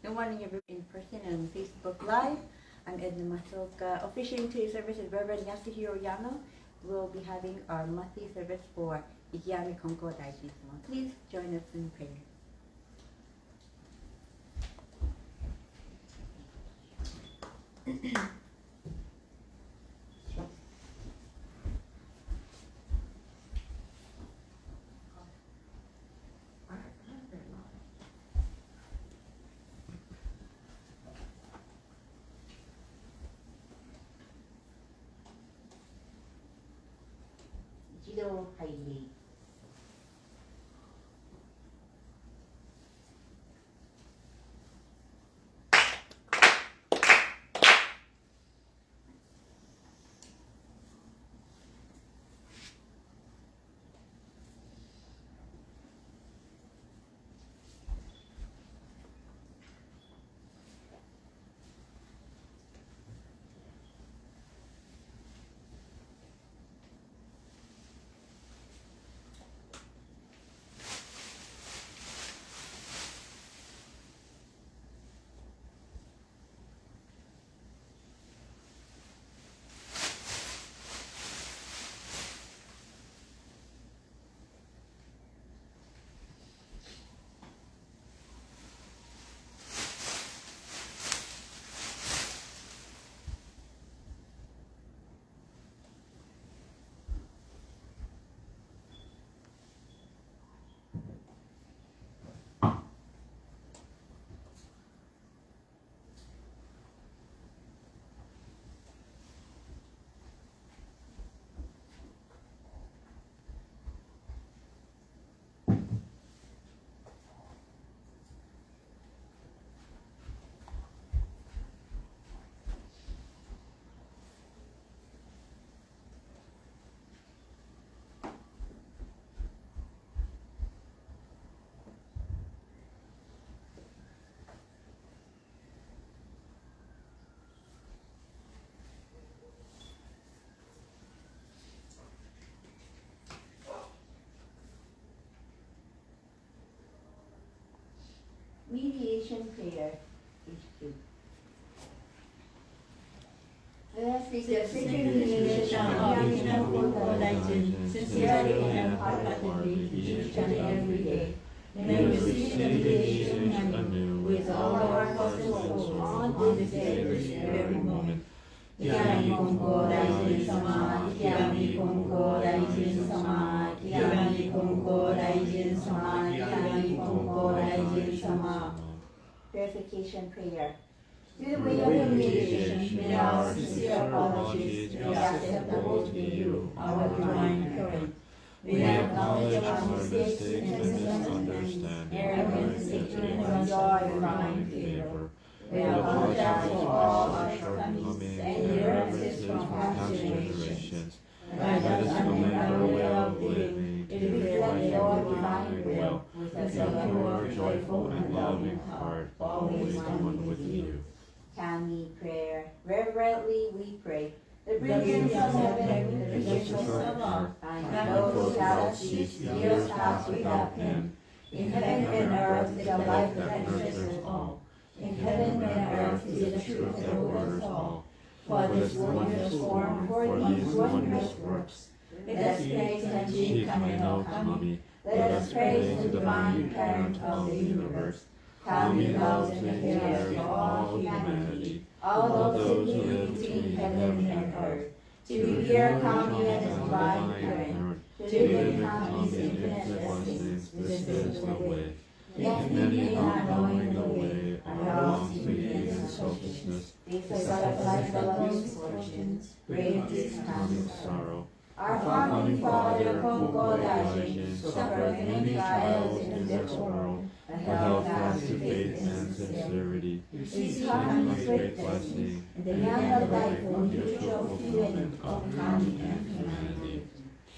Good morning, everyone in person and Facebook Live. I'm Edna Sensei. Officiating today's service is Reverend Yasuhiro Yano. We'll be having our monthly service for Shirakami Konko Daijin. Please join us in prayer. Highly. Mediation prayer is two. This is the mediation of Shinichiro Daijin, sincerely and heartfully, each and every day. May we receive the mediation anew with all our hearts and souls on this day, this very moment. Shirakami Konko Daijin Sama, Shirakami Konko Daijin Sama, Shirakami Konko Daijin Sama, Shirakami Konko Daijin Sama. Purification prayer. Through the way of mediation, may our sincere apologies be acceptable to you, our divine parent. We acknowledge our mistakes and misunderstandings, arrogance, ignorance, and joy, divine favor. We apologize for all our shortcomings and errances from past generations. Guide us in our way of living to reflect your divine will with a pure, joyful, and loving heart, always one with you. Kami prayer. Reverently we pray. The brilliance of heaven, the richness of earth, and those galaxies, years pass without him. In heaven and earth is the life that nurtures all. In heaven and earth is the truth that orders all. For this wondrous form, for these wondrous works, let us praise Tenji Kami no Kami. Let us praise the divine parent of the universe. Kami loves and cares for all humanity, all those who live between heaven and earth. To revere Kami as divine parent, to live in Kami's infinite blessings, this is the way. Yet many not knowing the way are lost in ignorance and selfishness. They sacrifice their loving misfortunes, brave this time of sorrow. Our founding father, Konko Daijin, suffered many trials in this world, but held fast to faith and sincerity. Received Kami's great blessing, and the young life for mutual fulfillment of Kami and humanity.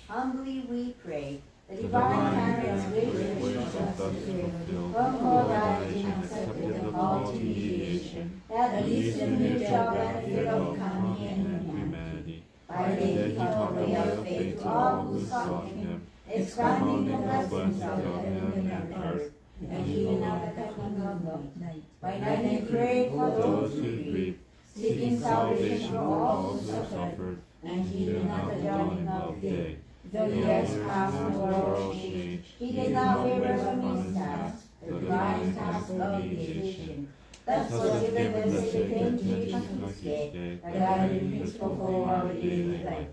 Humbly we pray. The divine parent's great wishes of fulfill. Konko Daijin accepted the call to mediation, that leads to the mutual benefit of Kami and humanity. By day he taught the way of faith to all who sought him, expanding the blessings of heaven and earth, and even of the coming of the night. By night they pray for those who grieve, seeking salvation for all who suffered, and heeding not the dawning of day. Though years passed and the world changed, he did not waver from his task, the divine task of mediation. Thus was given the second Jesus day, that guided his for our daily life.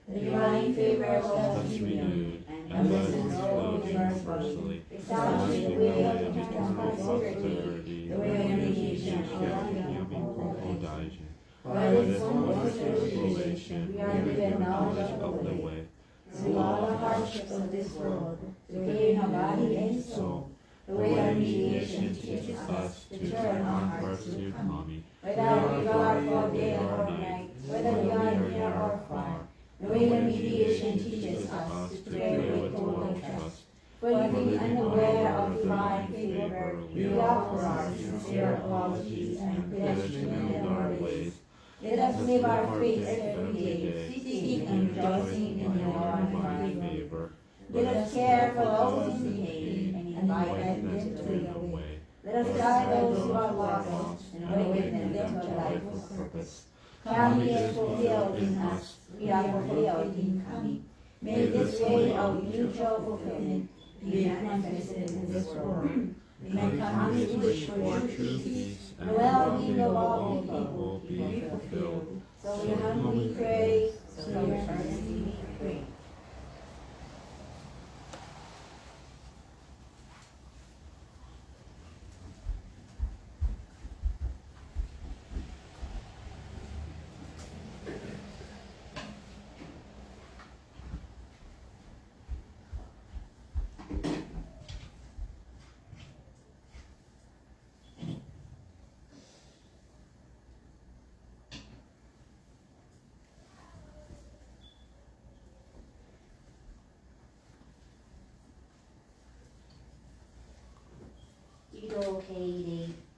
The divine favor was renewed, and blessings flowed universally, establishing the way of eternal prosperity, the way of mediation of Shirakami Konko Daijin. By this wonderful revelation, we are given knowledge of the way. Through all the hardships of this world, to gain our body and soul, the way of mediation teaches us to turn our hearts to Kami, without regard for day or night, whether we are near or far. The way of mediation teaches us to pray with total trust. When being unaware of divine favor, we offer our sincere apologies and pedestrian in our ways. Let us live our faith every day, seeking and rejoicing in your divine favor. Let us care for those in pain and invite them to the way. Let us guide those who are lost and awaken them to a life of purpose. Kami is fulfilled in us, we are fulfilled in Kami. May this way of mutual fulfillment be manifested in this world. May Kami's wish for true peace and well-being of all people be fulfilled. So we humbly pray, so we earnestly pray.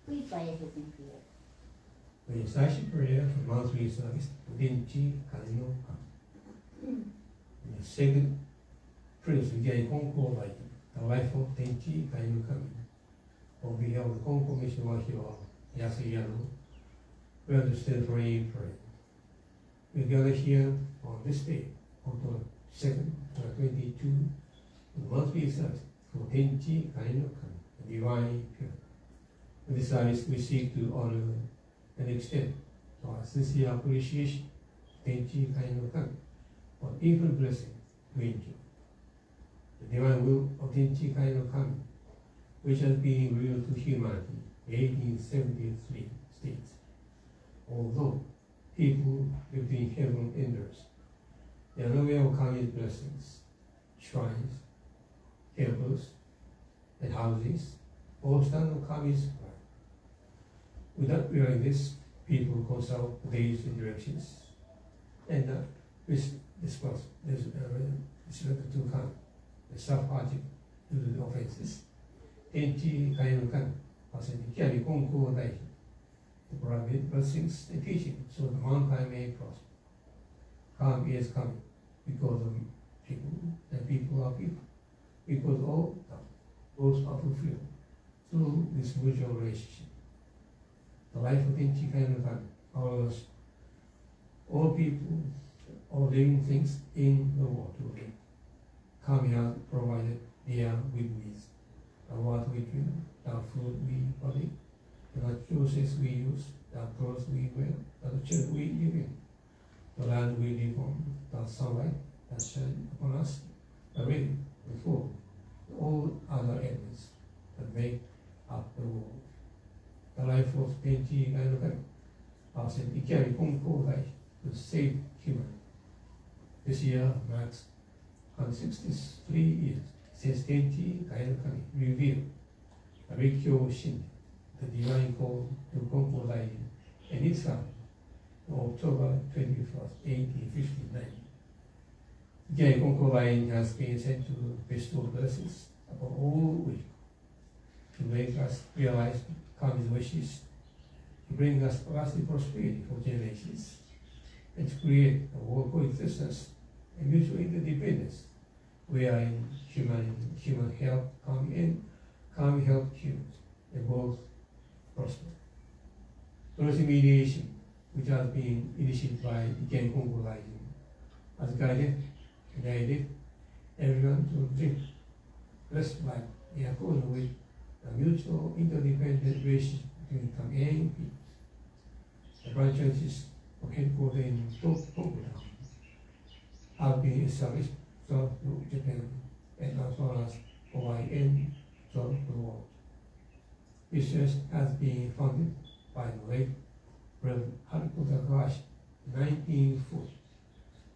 Please by his prayer. We recite prayer for monthly service within KIKU. The second Prince Shirakami Konko Daijin, the wife of Tenchi KIKU, on behalf of the Konko Mission Wahiawa, Yasuyano, we understand for a prayer. We gather here on this day, October 2nd, 2022, the monthly service for Tenchi KIKU, the divine pure. With this service, we seek to honor and extend our sincere appreciation to Tenchi KIKU for infinite blessing we enjoy. The divine will of Tenchi KIKU, which has been revealed to humanity in 1873 states. Although people lived in heaven and earth, they are not aware of Kami's blessings, shrines, temples, and houses, all stand on Kami's right. Without realizing this, people consult days and directions, and discuss to Kami, the self-hardship due to the offenses. Tenchi KIKU has Shirakami Konko Daijin to provide blessings and teaching so that mankind may prosper. Kami is coming because of people, and people are people, because all those are fulfilled through this mutual relationship. The life of Tenchi KIKU allows all people, all living things in the world to live. Kami has provided the air we breathe, the water we drink, the food we eat, the choices we use, the clothes we wear, the church we live in, the land we live on, the sunlight that shines upon us, the rain, the food, all other elements that make up the world. The life of Tenchi KIKU has Shirakami Konko Daijin to save humanity. This year marks 163 years since Tenchi KIKU revealed the Rikyo Shin, the divine call to Konko Daijin and its family on October 21st, 1859. Shirakami Konko Daijin has been sent to bestow blessings upon all people, to make us realize Kami's wishes, to bring us lasting prosperity for generations, and to create a world coexistence and mutual interdependence, wherein human help Kami and Kami help humans, and both prosper. Policy mediation, which has been initiated by Konko Daijin, has guided everyone to drink less light in accordance with the mutual interdependent relationship between Tam A and P. The branches of headquarters in Konko have been established throughout Japan and as well as Hawaii and throughout the world. Research has been funded by the late Reverend Haruko Takahashi in 1940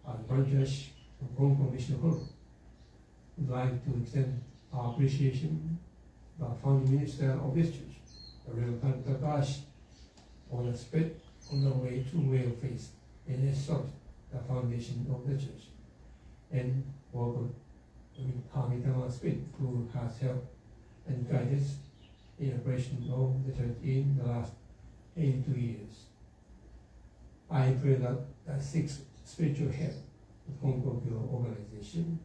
as branches of Konko Mission Hall. We'd like to extend our appreciation to our founding minister of this church, the Reverend Haruko Takahashi, on the spread on the way to way of faith and established the foundation of the church, and welcome Hamitama Spirit, who has helped and guided in operation of the church in the last 82 years. I pray that the sixth spiritual head of Konko organization,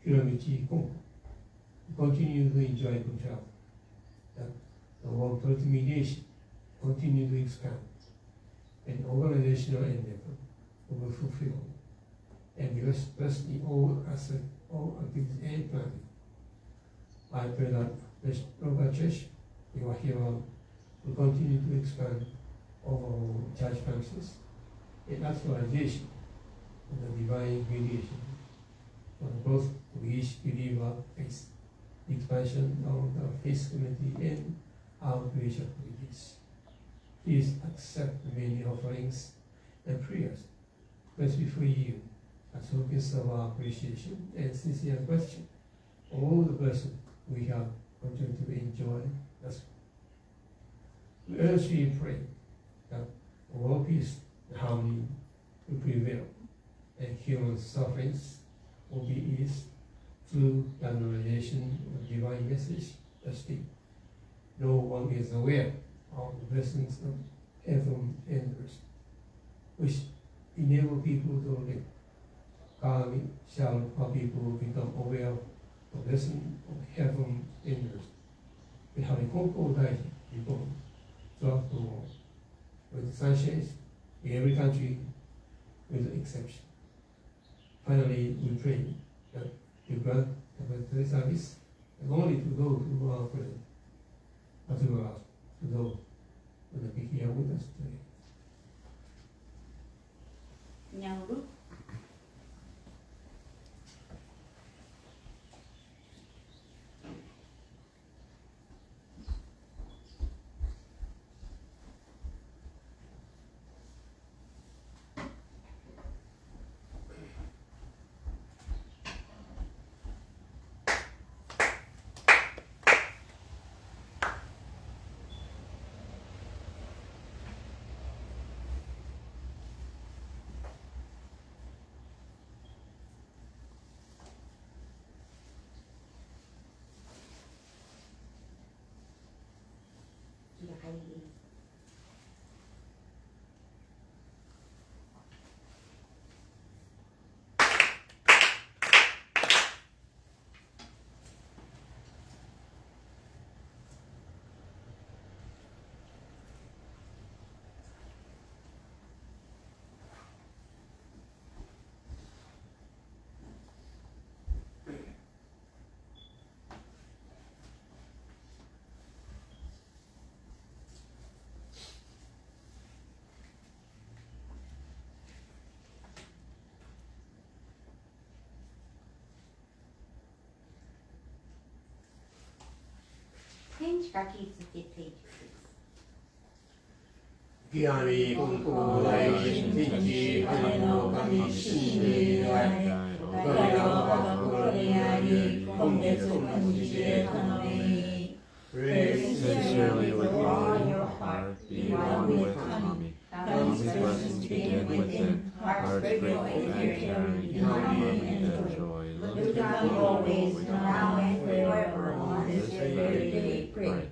Shinichiro Konko, continue to enjoy good health, that the work towards mediation continue to expand, and organizational endeavor will be fulfilled, and be blessed in all aspects of activities and planning. I pray that the local church in Wahiawa will continue to expand overall church functions and actualization of the divine mediation for the growth of each believer faith, the expansion of the faith community and outreach activities. Please accept the many offerings and prayers placed before you as tokens of our appreciation and sincere gratitude for all the blessings we have continued to enjoy thus far. We earnestly pray that world peace and harmony will prevail and human sufferings will be eased through the realization of the divine message that speaks. No one is aware of the blessings of heaven and earth, which enable people to live. God shall our people become aware of the blessing of heaven and earth. We have a Konko Daijin reform throughout the world, with sunshine in every country with exception. Finally, we pray that you grant the military service and only to those who are present, as well as to those who will be here with us today. Nyauru. Shirakami. Page 6. Shirakami Konko Daijin Tenchi Kano Kami Shinai Wahiawa Koreani Kongetsu Kanjie Kaname. Pray sincerely with all your heart, be one with Kami. Kami's blessings begin within, hearts grateful and caring, unity and joy. Look down always, now and forever on this very day. Pray.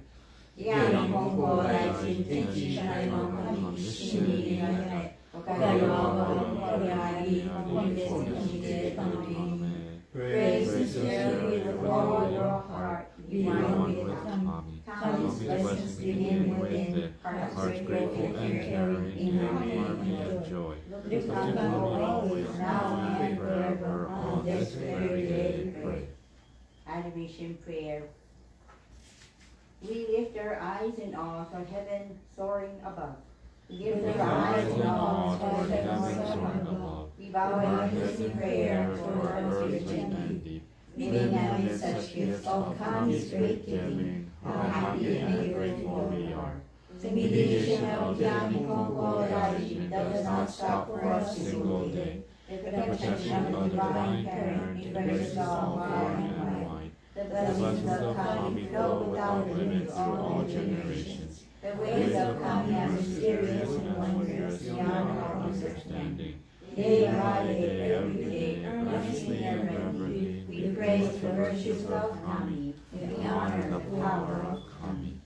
Shirakami Konko Daijin Tenchi Kano Kami Shinai Wahiawa Koreani Kongetsu Kanjie Kaname. Pray sincerely with all your heart. Be one with Kami. Kami's blessings begin within. Hearts grateful and caring in harmony and joy. Lift up Kami always, now and forever. On this very day, pray. Adoration prayer. We lift our eyes in awe to heaven soaring above. We lift our eyes in awe toward heaven soaring above. We bow our heads in prayer toward earth rich and deep. Living amid such gifts of Kami's great giving, how happy and grateful we are. The mediation of Shirakami Konko Daijin does not stop for a single day. The protection of the Divine Parent embraces all far and wide. The blessings of Kami flow without limit through all generations. The ways of Kami are mysterious and wondrous beyond our understanding. Day by day, every day, earnestly and reverently, we praise the virtues of Kami, we honor the power of Kami.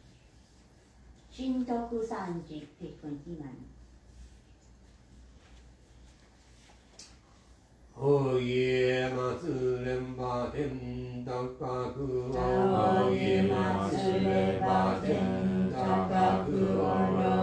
Shintoku Sanji, page 29. おいえ祭れば天高くおいえ祭れば天高くおろ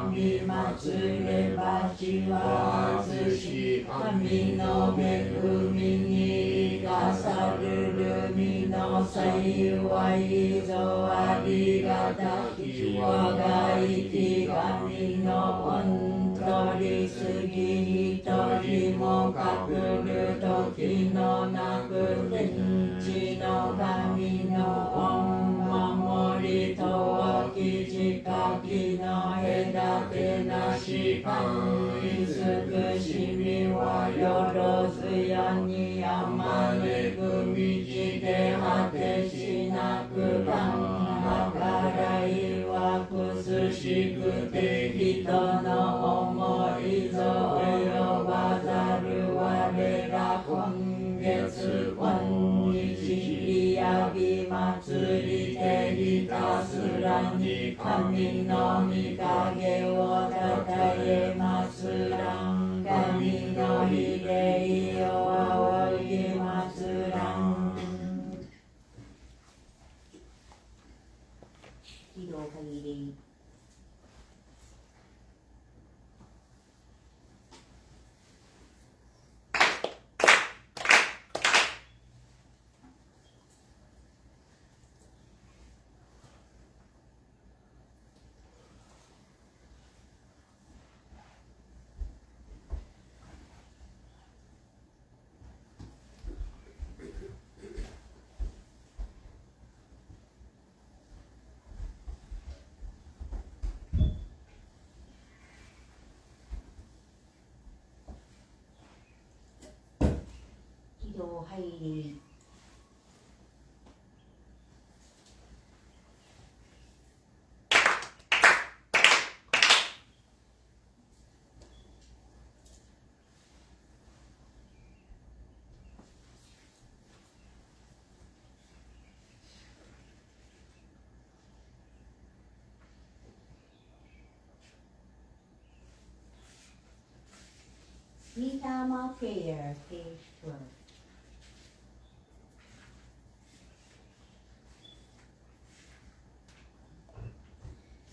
み祭ればちわずし神の恵みに生かされる身の幸いぞありがたき我が生き神の恩取りすぎ一人も隠る時のなく天地の神の恩守りとはき近きの隔てなし神慈しみはよろずやにあまねく道で果てしなく神計らいは苦しくて人の思いぞ及ばざる我ら今月今日やび祭りてひたすらに神の御影をたたえますらん神の秀意を仰ぎますらん喜怒限り 喜怒入り Mitama prayer, page 12.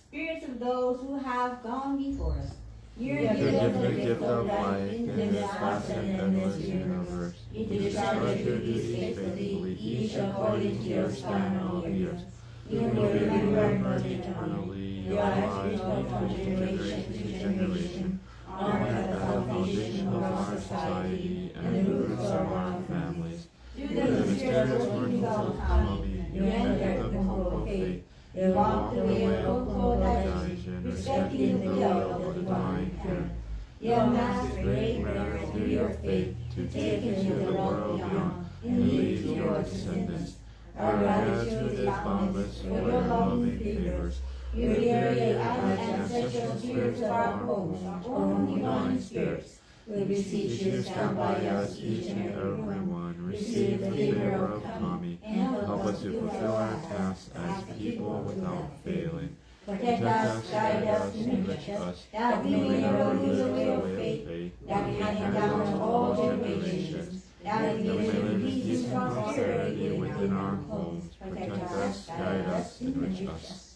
Spirits of those who have gone before us, your gift of life in this vast and endless universe, you discharge your duties faithfully, each according to your span of years. You will remember eternally your lives from generation to generation, honor the foundation of our society and the roots of our families. Through the mysterious workings of Kami, you entered the home of faith. You walked the way of Konko Daijin, respecting the will of the Divine Parent. You amassed great merit through your faith to take into the world beyond and leave to your descendants. Our gratitude is boundless for your loving favors. You irradiate the ancestral spirits of our homes, our own divine spirits. We beseech you to stand by us, each and every one. Receive the favor of Kami, and help us to fulfill our tasks as people without failing. Protect us, guide us, enrich us, that we may never lose the way of faith, that we hand down to all generations, that we may live in peace and prosperity within our homes. Protect us, guide us, enrich us.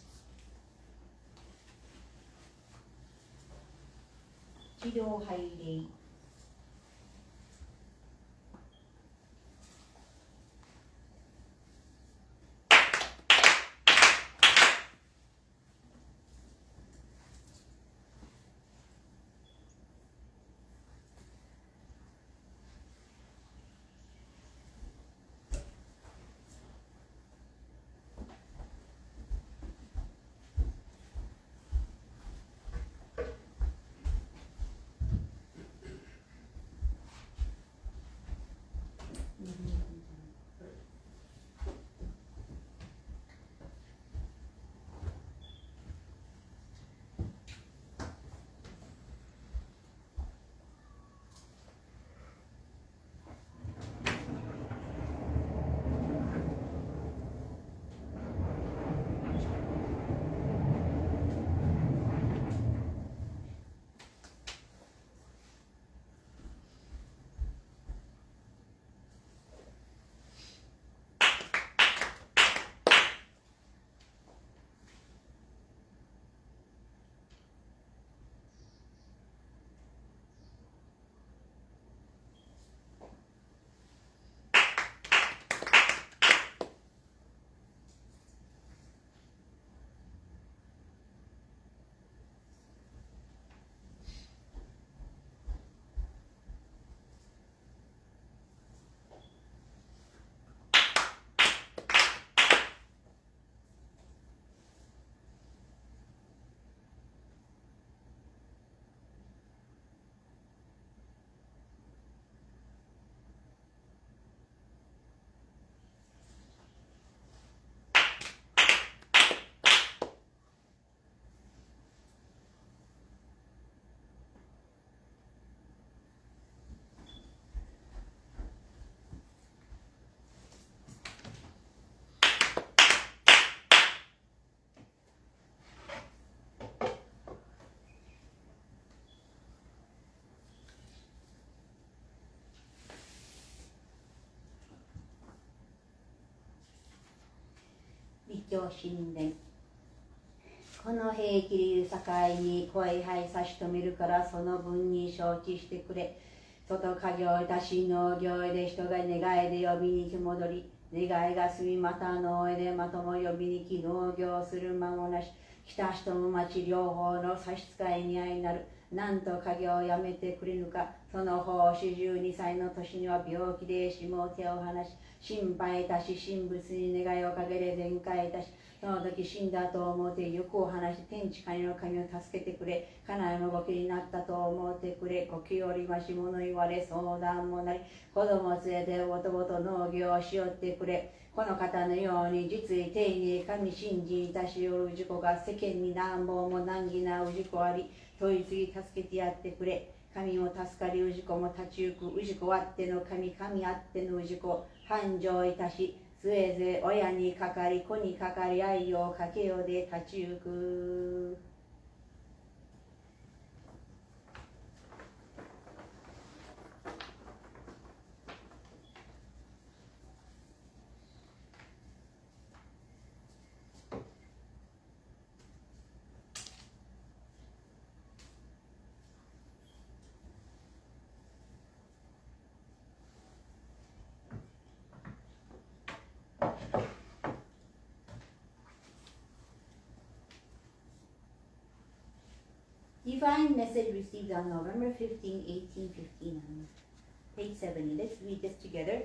治療拝礼。立教神殿。この兵器流境に声拝差し止めるからその分に承知してくれ。外家業いたし農業へで人が願いで呼びに来戻り、願いが済みまた農へでまとも呼びに来農業する間もなし、来た人も町両方の差し支えに相なる。なんと家業をやめてくれぬか。その方42歳の年には病気で死も手を離し、心配いたし神仏に願いをかけれ全開いたし、その時死んだと思って欲を離し天地界の神を助けてくれ。家内もご気になったと思ってくれ。ご気よりまし物言われ相談もなり、子供連れてぼとぼと農業をしよってくれ。この方のように実に丁寧神信心いたしおる氏子が世間に難謀も難儀な氏子あり、問い次助けてやってくれ。神も助かり氏子も立ち行く。氏子あっての神、神あっての氏子、繁盛いたし、すえずえ親にかかり子にかかり愛をかけようで立ち行く。Divine message received on November 15, 1859. Page 70. Let's read this together.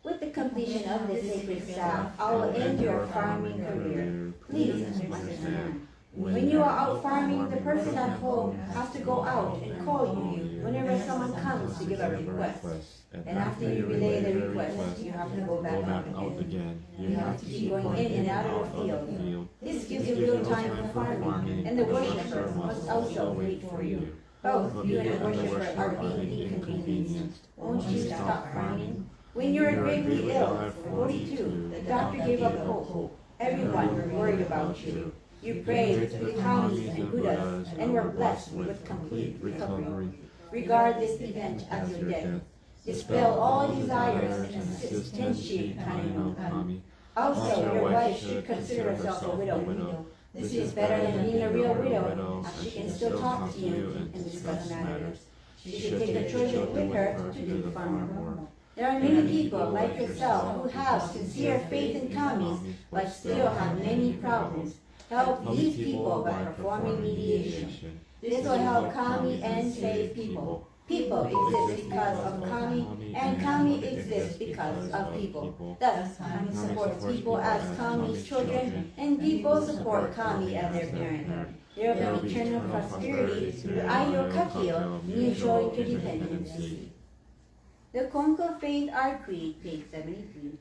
With the completion of the sacred staff, I will end your farming career. Please understand. When you are out farming, the person at home has to go out and call you whenever someone comes to give a request. And after you relay the request, you have to go back out again. You have to keep going in and out of the field. This gives you real time for farming, and the worshiper must also wait for you. Both you and the worshiper are being inconvenienced. Won't you stop farming? When you are gravely ill at 42, the doctor gave up hope. Everyone worried about you. You prayed to the Kamis and Buddhas and were blessed with complete recovery. Regard this event as your death. dispel all desires, and assist Tenchi Kane no Kami. Also, your wife should consider herself a widow. This is better than being a real widow, as she can still talk to you and discuss matters. She should take the children with her to do the farm work. There are many people like yourself who have sincere faith in Kami, but still have many problems. Help these people by performing mediation. This will help Kami enslave people. People exist because of Kami, and Kami exists because of people. Thus, Kami supports people as Kami's children, and people support Kami as their parent. There will be eternal prosperity through Aiyo Kakio, mutual interdependency. The Konko Faith Our Creed, page 73.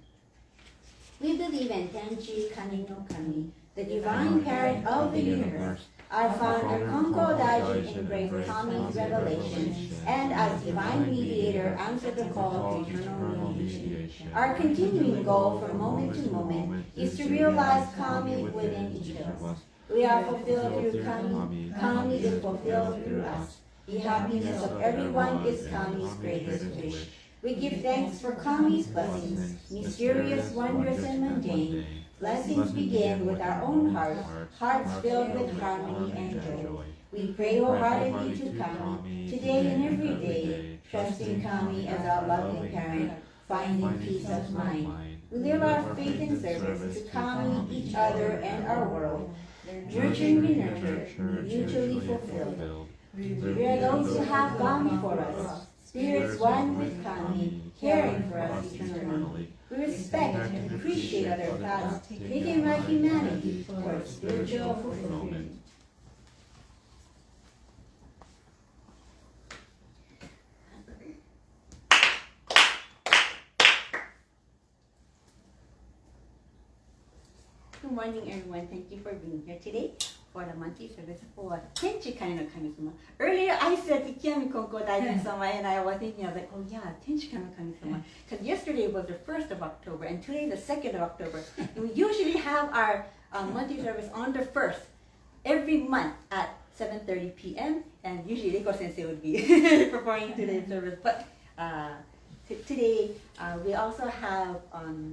We believe in Tenchi Kane no Kami, the divine parent of the universe. Our founder Konko Daijin embraced Kami's revelation, and as divine mediator answered the call to eternal mediation. Our continuing goal from moment to moment is to realize Kami within each of us. We are fulfilled through Kami. Kami is fulfilled through us. The happiness of everyone is Kami's greatest wish. We give thanks for Kami's blessings, mysterious, wondrous, and mundane. Blessings begin with our own hearts, hearts filled with harmony and joy. We pray wholeheartedly to Kami, today and every day, trusting Kami as our loving parent, finding peace of mind. We live our faith and service to Kami, each other, and our world. Nurturing we nurture, mutually fulfilled. We are those who have gone before us, spirits one with Kami, caring for us eternally. We respect and appreciate other paths, taking our humanity for spiritual fulfillment. Good morning, everyone. Thank you for being here today for the monthly service for Tenchi Kane no Kami-sama. Earlier, I said Shirakami Konko Daijin-sama, and I was thinking, I was like, oh yeah, Tenchi Kane no Kami-sama. Because yesterday was the 1st of October, and today the 2nd of October. And we usually have our monthly service on the 1st, every month at 7:30 p.m. And usually Reiko Sensei would be performing today's service. But today, we also have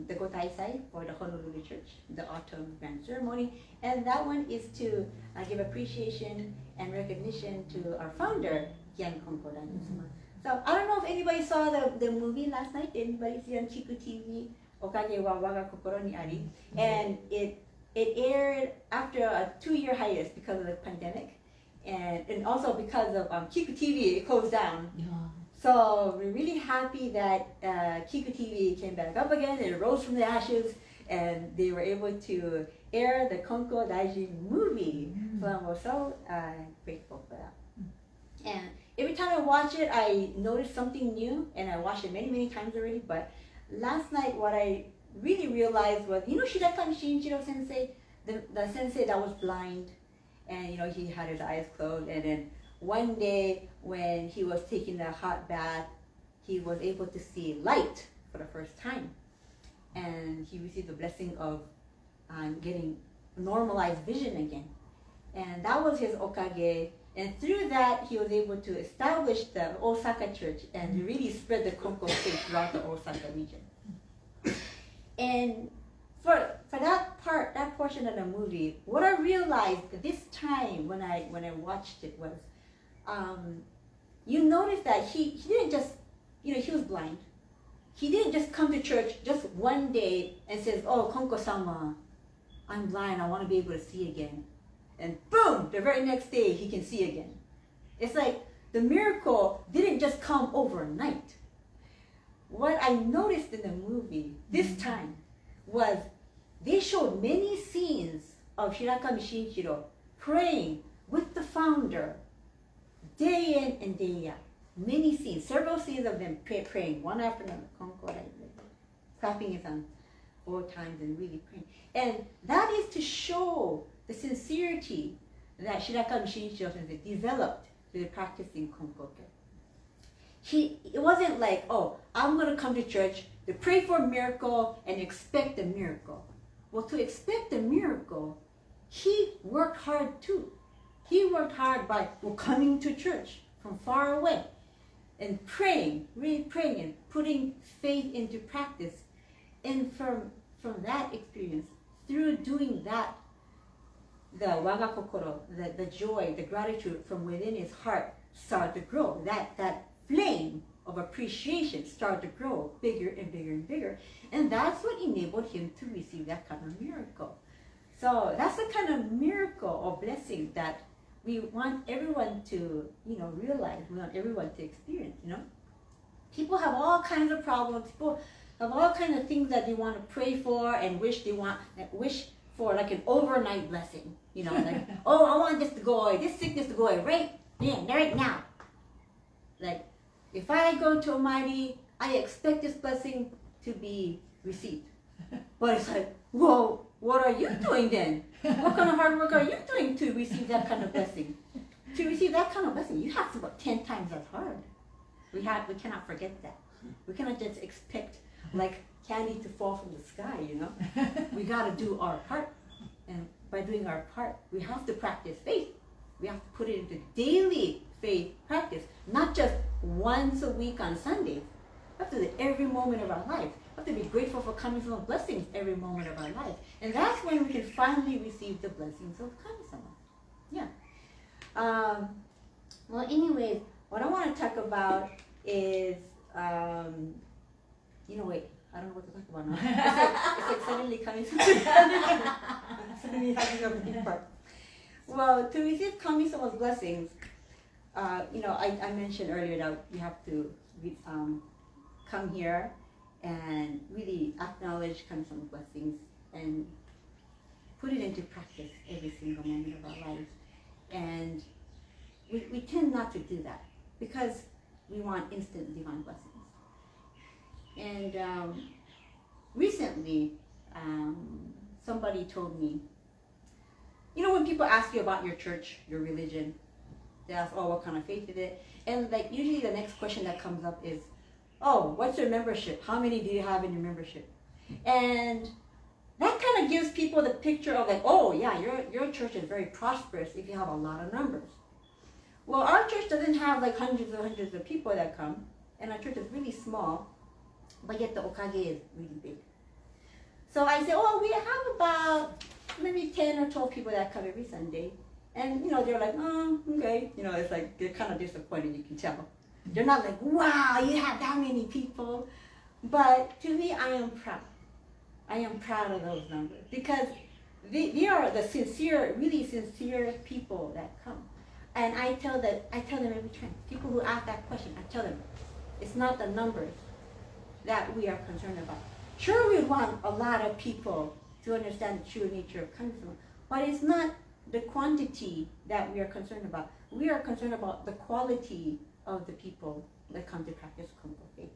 the Gotaisai for the Honolulu Church, the autumn grand ceremony, and that one is to give appreciation and recognition to our founder, Shirakami Konko Daijin. So I don't know if anybody saw the movie last night. Anybody see on KIKU TV, Okage wa Waga Kokoro ni Ari? And it aired after a 2-year hiatus because of the pandemic, and also because of KIKU TV, it closed down. Yeah. So we're really happy that KIKU TV came back up again, and it rose from the ashes, and they were able to air the Konko Daijin movie. So we're so grateful for that. And every time I watch it, I notice something new, and I watched it many, many times already. But last night, what I really realized was, Shirakami Shinichiro Sensei, the sensei that was blind, and he had his eyes closed, and then one day when he was taking a hot bath, he was able to see light for the first time. And he received the blessing of getting normalized vision again. And that was his okage. And through that, he was able to establish the Osaka church and really spread the Konko faith throughout the Osaka region. And for that portion of the movie, what I realized this time when I watched it was, you notice that he didn't just, he was blind. He didn't just come to church just one day and says, oh, Konko-sama, I'm blind, I want to be able to see again. And boom, the very next day he can see again. It's like the miracle didn't just come overnight. What I noticed in the movie this time was they showed many scenes of Shirakami Shinichiro praying with the founder day in and day out. Many scenes, several scenes of them praying one after another, clapping his hands 4 times and really praying. And that is to show the sincerity that Shirakami Shinichiro Sensei developed through practicing Konkoke. It wasn't like, oh, I'm going to come to church to pray for a miracle and expect a miracle. Well, to expect a miracle, he worked hard too. He worked hard by coming to church from far away. and praying, really praying and putting faith into practice. And from that experience, through doing that, the waga kokoro, the joy, the gratitude from within his heart started to grow. That flame of appreciation started to grow bigger and bigger and bigger. And that's what enabled him to receive that kind of miracle. So that's the kind of miracle or blessing that we want everyone to, realize. We want everyone to experience, People have all kinds of problems. People have all kinds of things that they want to pray for and wish for like an overnight blessing. Like, oh, I want this to go away, this sickness to go away right now. Like, if I go to Almighty, I expect this blessing to be received. But it's like, whoa, what are you doing then? What kind of hard work are you doing to receive that kind of blessing? To receive that kind of blessing, you have to work 10 times as hard. We cannot forget that. We cannot just expect like candy to fall from the sky, We got to do our part. And by doing our part, we have to practice faith. We have to put it into daily faith practice, not just once a week on Sundays. We have to do it every moment of our life. We have to be grateful for Kami-sama blessings every moment of our life. And that's when we can finally receive the blessings of Kami-sama. Yeah. Well, anyways, what I want to talk about is, wait, I don't know what to talk about now. It's like suddenly coming suddenly having a big part. Well, to receive Kami-sama's blessings, I mentioned earlier that you have to come here and really acknowledge Kami-sama's blessings and put it into practice every single moment of our lives. And we tend not to do that because we want instant divine blessings. And recently, somebody told me, when people ask you about your church, your religion, they ask, oh, what kind of faith is it? And like usually the next question that comes up is, oh, what's your membership? How many do you have in your membership? And that kind of gives people the picture of like, oh yeah, your church is very prosperous if you have a lot of numbers. Well, our church doesn't have like hundreds of people that come, and our church is really small, but yet the okage is really big. So I say, oh, we have about maybe 10 or 12 people that come every Sunday. And, they're like, oh, okay. It's like, they're kind of disappointed, you can tell. They're not like, wow, you have that many people. But to me, I am proud. I am proud of those numbers because they are the sincere, really sincere people that come. And I tell them every time, people who ask that question, I tell them, it's not the numbers that we are concerned about. Sure, we want a lot of people to understand the true nature of Kami-sama, but it's not the quantity that we are concerned about. We are concerned about the quality of the people that come to practice Konko faith.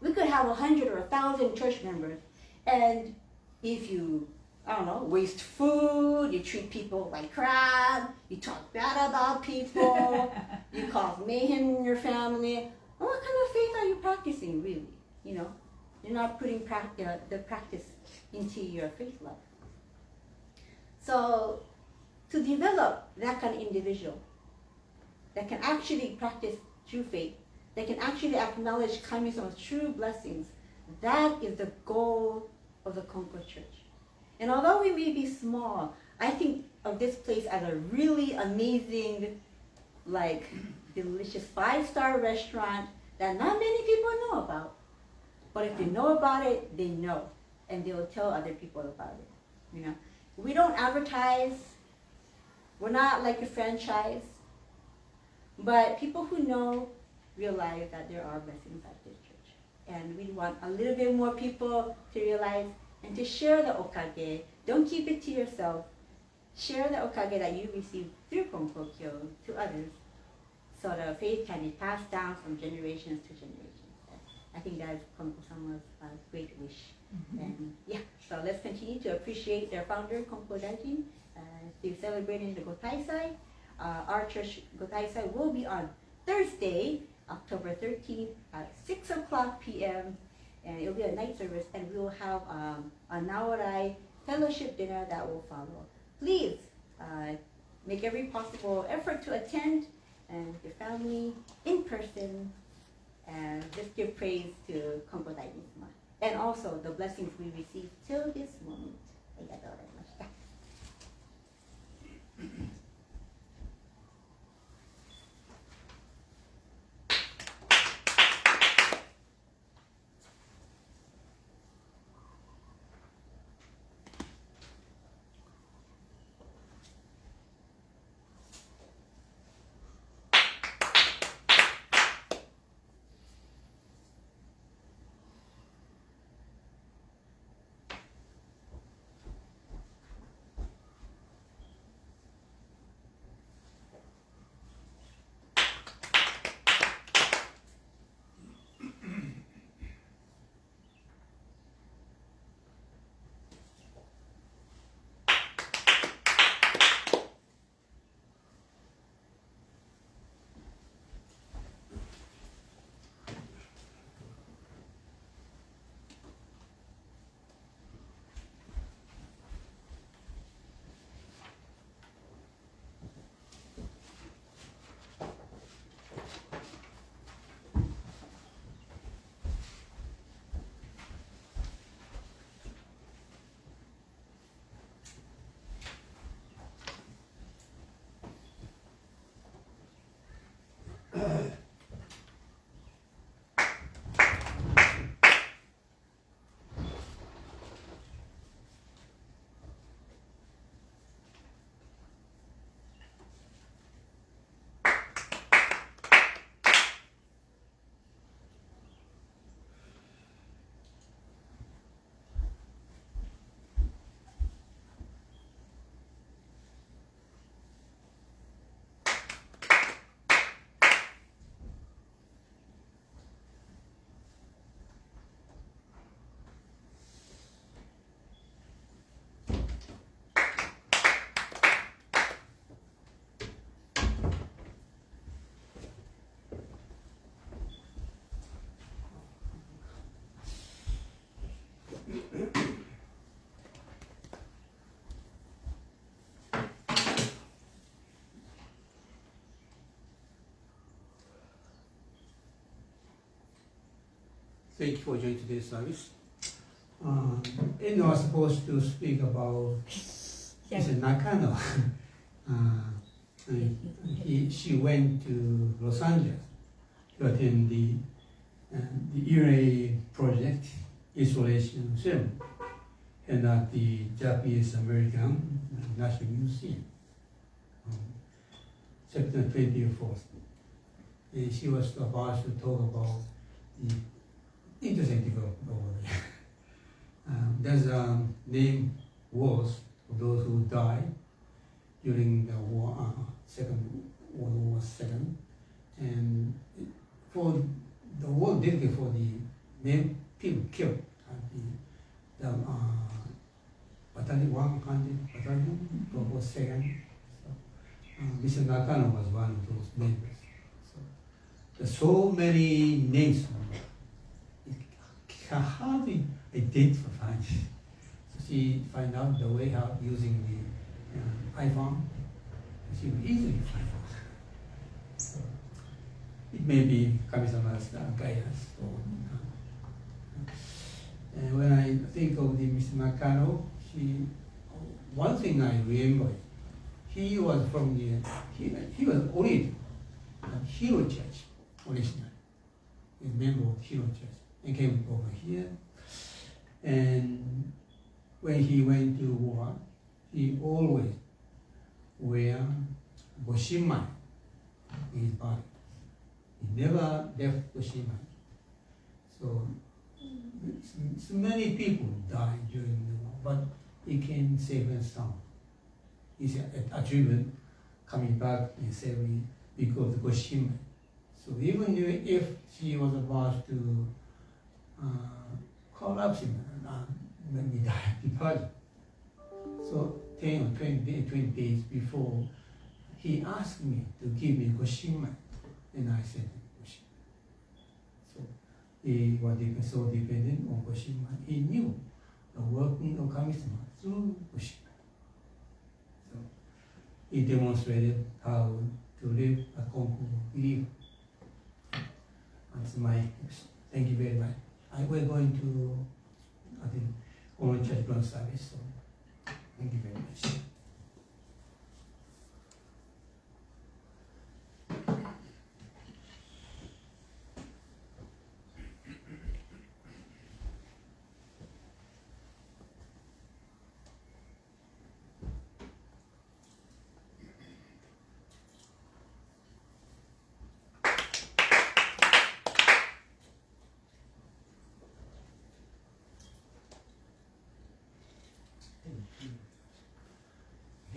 We could have 100 or 1,000 church members, and if you, waste food, you treat people like crap, you talk bad about people, you cause mayhem in your family, what kind of faith are you practicing, really? You're not putting the practice into your faith life. So, to develop that kind of individual that can actually practice true faith, that can actually acknowledge Kami-sama's true blessings, that is the goal of the Konko Church. And although we may be small, I think of this place as a really amazing, delicious 5-star restaurant that not many people know about. But if they know about it, they know. And they will tell other people about it. We don't advertise. We're not like a franchise. But people who know realize that there are blessings at this church. And we want a little bit more people to realize and to share the okage. Don't keep it to yourself. Share the okage that you received through Konkokyo to others, so the faith can be passed down from generations to generations. I think that is Konko-sama's great wish. Mm-hmm. And so let's continue to appreciate their founder, Konko Daijin, through celebrating the Gotaisai. Our church Gotaisai will be on Thursday, October 13th at 6 o'clock p.m. And it will be a night service, and we will have a Naorai fellowship dinner that will follow. Please make every possible effort to attend and the family in person, and just give praise to Konko Daijin. And also the blessings we received till this moment. ありがとうございました。Thank you for joining today's service. Edna was supposed to speak about Mr. Nakano. She went to Los Angeles to attend the ERA project installation ceremony and at the Japanese American National Museum on September 24th. And she was about to talk about the interesting development over there. There's a name was for those who died during the war, World War II, and for the war dedicated for the main people killed at the battalion, 100 battalion, World War II. So, Mr. Nakano was one of those members. So, there's so many names. It can hardly identify. So she find out the way how using the iPhone. She will easily find out. So it may be Kami-sama's guidance. And when I think of the Mr. Nakano, one thing I remember, he was from he was oriented at Hero Church originally, a member of Hero Church, and came over here. And when he went to war, he always wear Goshimai in his body. He never left Goshimai. So many people died during the war, but he came safe and sound. He's attributed coming back and saving because of Goshimai. So even if she was about to collapse when he died, departed. So 10 or 20 days before, he asked me to give me Goshimai, and I said Goshimai. So he was so dependent on Goshimai. He knew the working of Kami-sama through Goshimai. So he demonstrated how to live a Konko life. That's my, thank you very much. We're going to, I think, on church blood service, so thank you very much.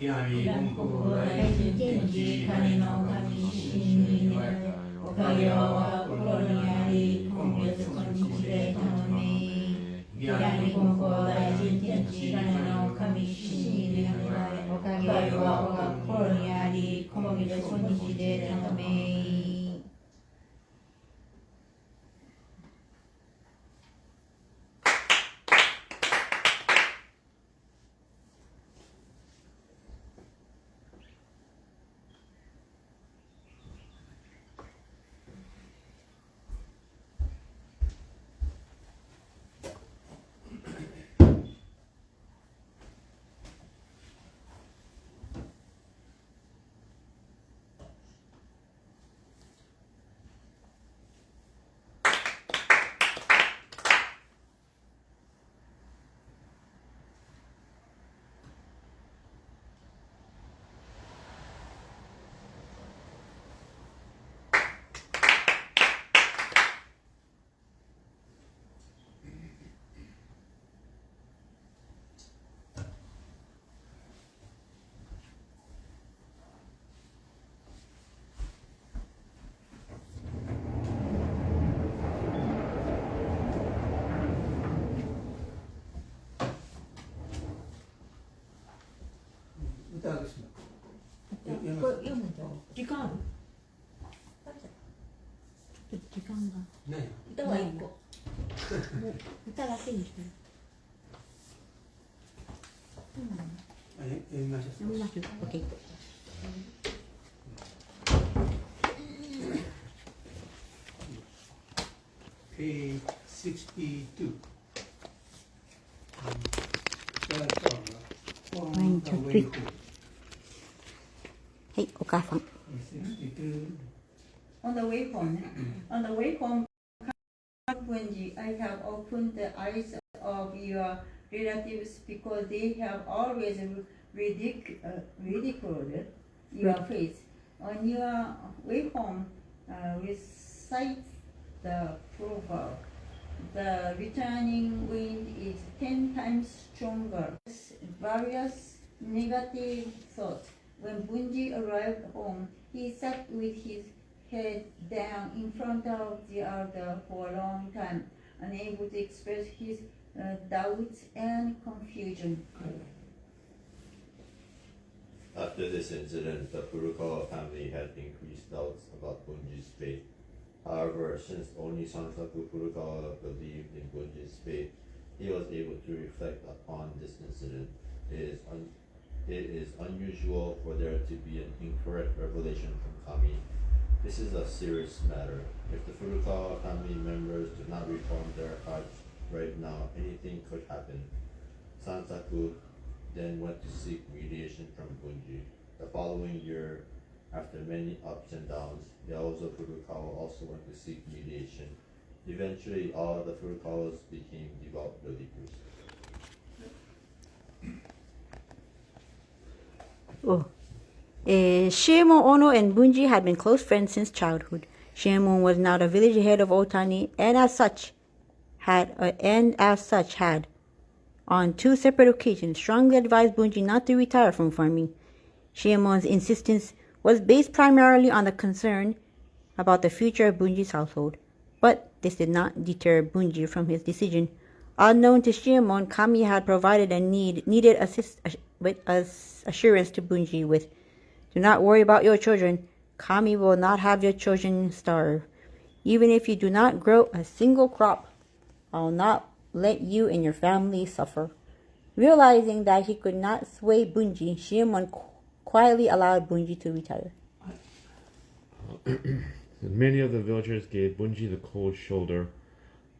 Shirakami Konko Daijin Tenchi Kane no Kami Shinichiro Wahiawa Koloniari Kongetsu Konnichire Tanome Shirakami Konko Daijin Tenchi Kane no Kami Shinichiro Wahiawa Koloniari Kongetsu Konnichire Tanome. Okay. Page 62. 1, 2, 3. はい、お母さん。62. On the way home, Bunji, I have opened the eyes of your relatives because they have always ridiculed your face. On your way home, recite the proverb. The returning wind is 10 times stronger. Various negative thoughts. When Bunji arrived home, he sat with his head down in front of the altar for a long time, unable to express his doubts and confusion. After this incident, the Furukawa family had increased doubts about Bunji's fate. However, since only Sansaku Furukawa believed in Bunji's fate, he was able to reflect upon this incident. It is unusual for there to be an incorrect revelation from Kami. This is a serious matter. If the Furukawa family members do not reform their hearts right now, anything could happen. Sansaku then went to seek mediation from Bunji. The following year, after many ups and downs, the elders of Furukawa also went to seek mediation. Eventually, all the Furukawas became devout believers. Shiemon Ono and Bunji had been close friends since childhood. Shiemon was now the village head of Otani, and as such had, on 2 separate occasions, strongly advised Bunji not to retire from farming. Shiemon's insistence was based primarily on the concern about the future of Bunji's household, but this did not deter Bunji from his decision. Unknown to Shiemon, Kami had provided a needed assurance to Bunji with, "Do not worry about your children. Kami will not have your children starve. Even if you do not grow a single crop, I will not let you and your family suffer." Realizing that he could not sway Bunji, Shiemon quietly allowed Bunji to retire. Many of the villagers gave Bunji the cold shoulder.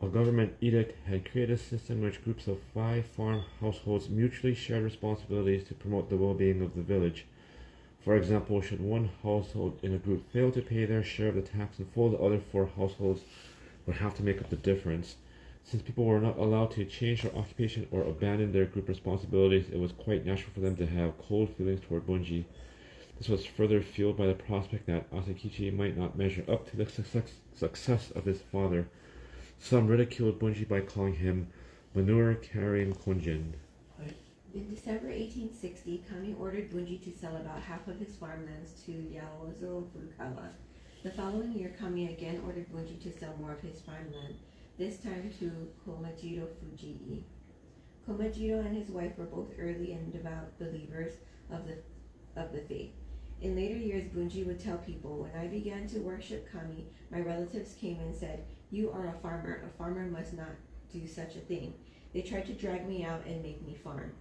A government edict had created a system in which groups of 5 farm households mutually shared responsibilities to promote the well-being of the village. For example, should one household in a group fail to pay their share of the tax in full, the other 4 households would have to make up the difference. Since people were not allowed to change their occupation or abandon their group responsibilities, it was quite natural for them to have cold feelings toward Bunji. This was further fueled by the prospect that Asakichi might not measure up to the success of his father. Some ridiculed Bunji by calling him manure-carrying Konjin. In December 1860, Kami ordered Bunji to sell about half of his farmlands to Yaozo Furukawa. The following year, Kami again ordered Bunji to sell more of his farmland, this time to Komajiro Fujii. Komajiro and his wife were both early and devout believers of the faith. In later years, Bunji would tell people, "When I began to worship Kami, my relatives came and said, 'You are a farmer. A farmer must not do such a thing.' They tried to drag me out and make me farm.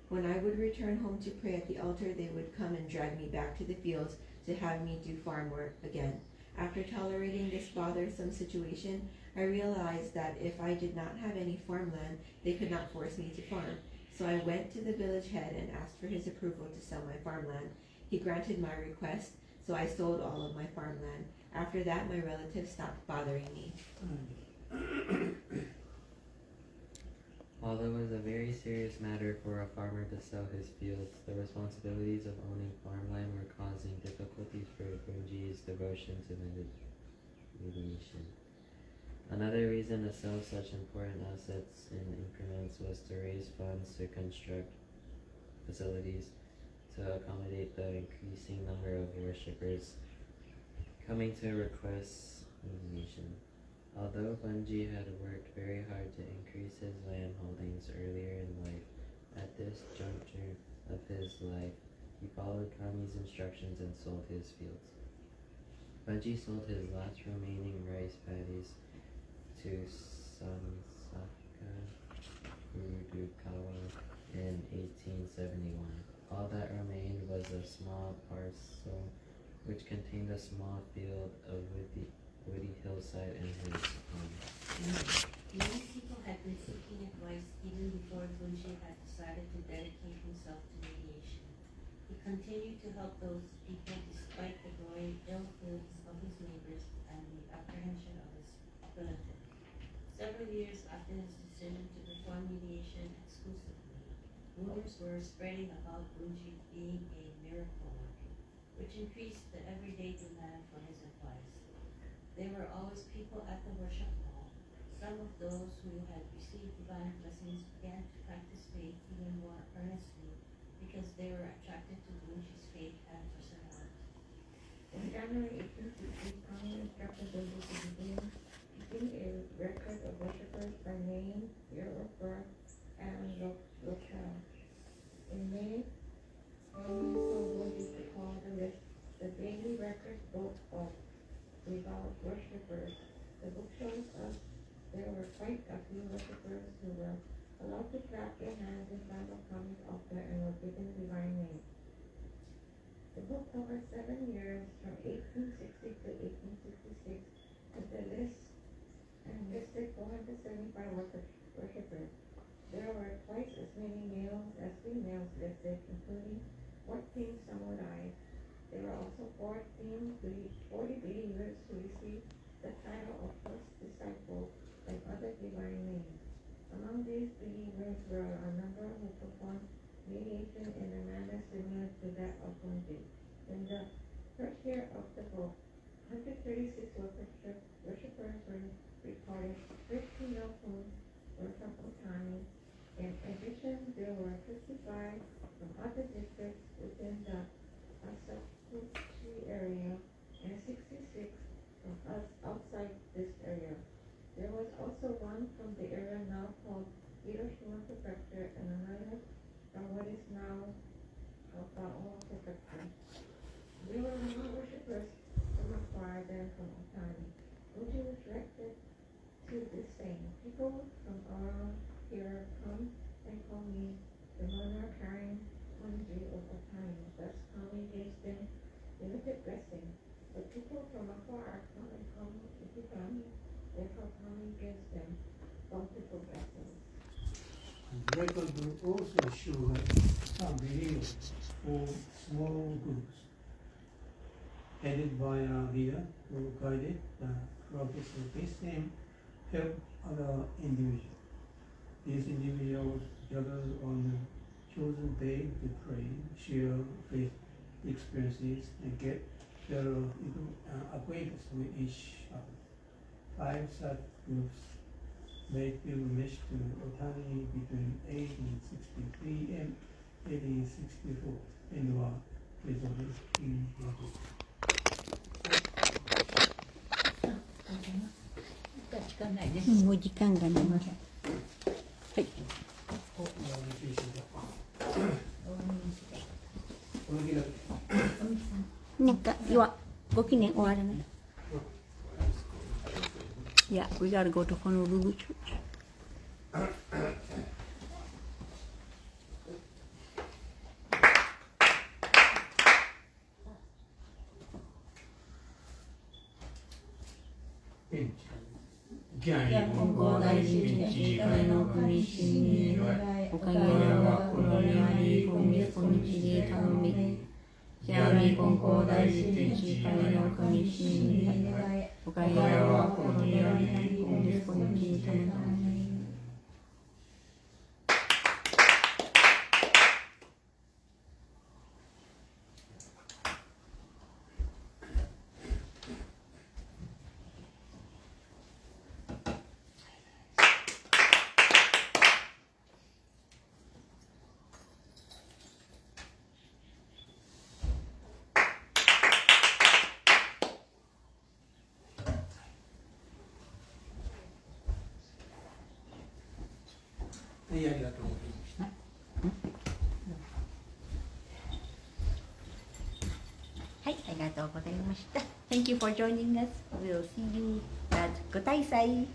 When I would return home to pray at the altar, they would come and drag me back to the fields to have me do farm work again. After tolerating this bothersome situation, I realized that if I did not have any farmland, they could not force me to farm. So I went to the village head and asked for his approval to sell my farmland. He granted my request, so I sold all of my farmland. After that, my relatives stopped bothering me." Although it was a very serious matter for a farmer to sell his fields, the responsibilities of owning farmland were causing difficulties for Bunji's devotion to mediation. Another reason to sell such important assets in increments was to raise funds to construct facilities to accommodate the increasing number of worshippers coming to request mediation. Although Bunji had worked very hard to increase his land holdings earlier in life, at this juncture of his life, he followed Kami's instructions and sold his fields. Bunji sold his last remaining rice paddies to Sansaka Furukawa in 1871. All that remained was a small parcel which contained a small field of woody hillside and his home. Many people had been seeking advice even before Bunji had decided to dedicate himself to mediation. He continued to help those people despite the growing ill feelings of his neighbors and the apprehension of his relatives. Several years after his decision to perform mediation exclusively, rumors were spreading about Bunji being a miracle worker, which increased the everyday demand for his advice. There were always people at the worship hall. Some of those who had received divine blessings began to practice faith even more earnestly because they were attracted to Bunji's faith and personality. In January 1860, Kami instructed Bunji to begin keeping a record of worshippers by name, year of birth, and locale. In May, Kami told Bunji to call the list the daily record book of devout worshippers. The book shows us there were quite a few worshippers who were allowed to clap their hands in front of Kami's altar and were given divine names. The book covered 7 years from 1860 to 1866 with the list and listed 475 worshippers. There were twice as many males as females listed, including 14 samurai. There were also 40 believers who received the title of first disciple and other divine names. Among these believers were a number who performed mediation in a manner similar to that of Bunji. In the first year of the book, 136 worshippers were recorded, 13 of whom were from Otani. In addition, there were 55 from other districts within the Asakuchi area and 66 from outside this area. There was also one from the area now called Hiroshima Prefecture and another from what is now Wahiawa Prefecture. There were more worshippers from afar than from Otani. Bunji was directed to this saying, "People from around here come and call me the monarch carrying Bunji of Otani." Thus Kami gave them limited blessing. The people from afar come and come to them, therefore coming gives them bountiful blessings. The record will also show that some believers form small groups headed by a leader who guided the progress of this and help other individuals. These individuals gather on the chosen day to pray, share faith experiences, and get better acquaintance with each other. 5 such groups made pilgrimage to Otani between 1863 and 1864 and were preserved in Japan. 時間ないです。もう時間がない。はい。なんかご記念終わらない。Yeah, we gotta go to Honolulu Church. Konko Daijin, Shirakami no Kami Shinichiro, Wahiawa kono ni ari, konichi de tanome. Shirakami Konko Daijin, Shirakami no Kami Shinichiro, Wahiawa kono ni ari, konichi de tanome. Thank you for joining us. We'll see you at Gotaisai.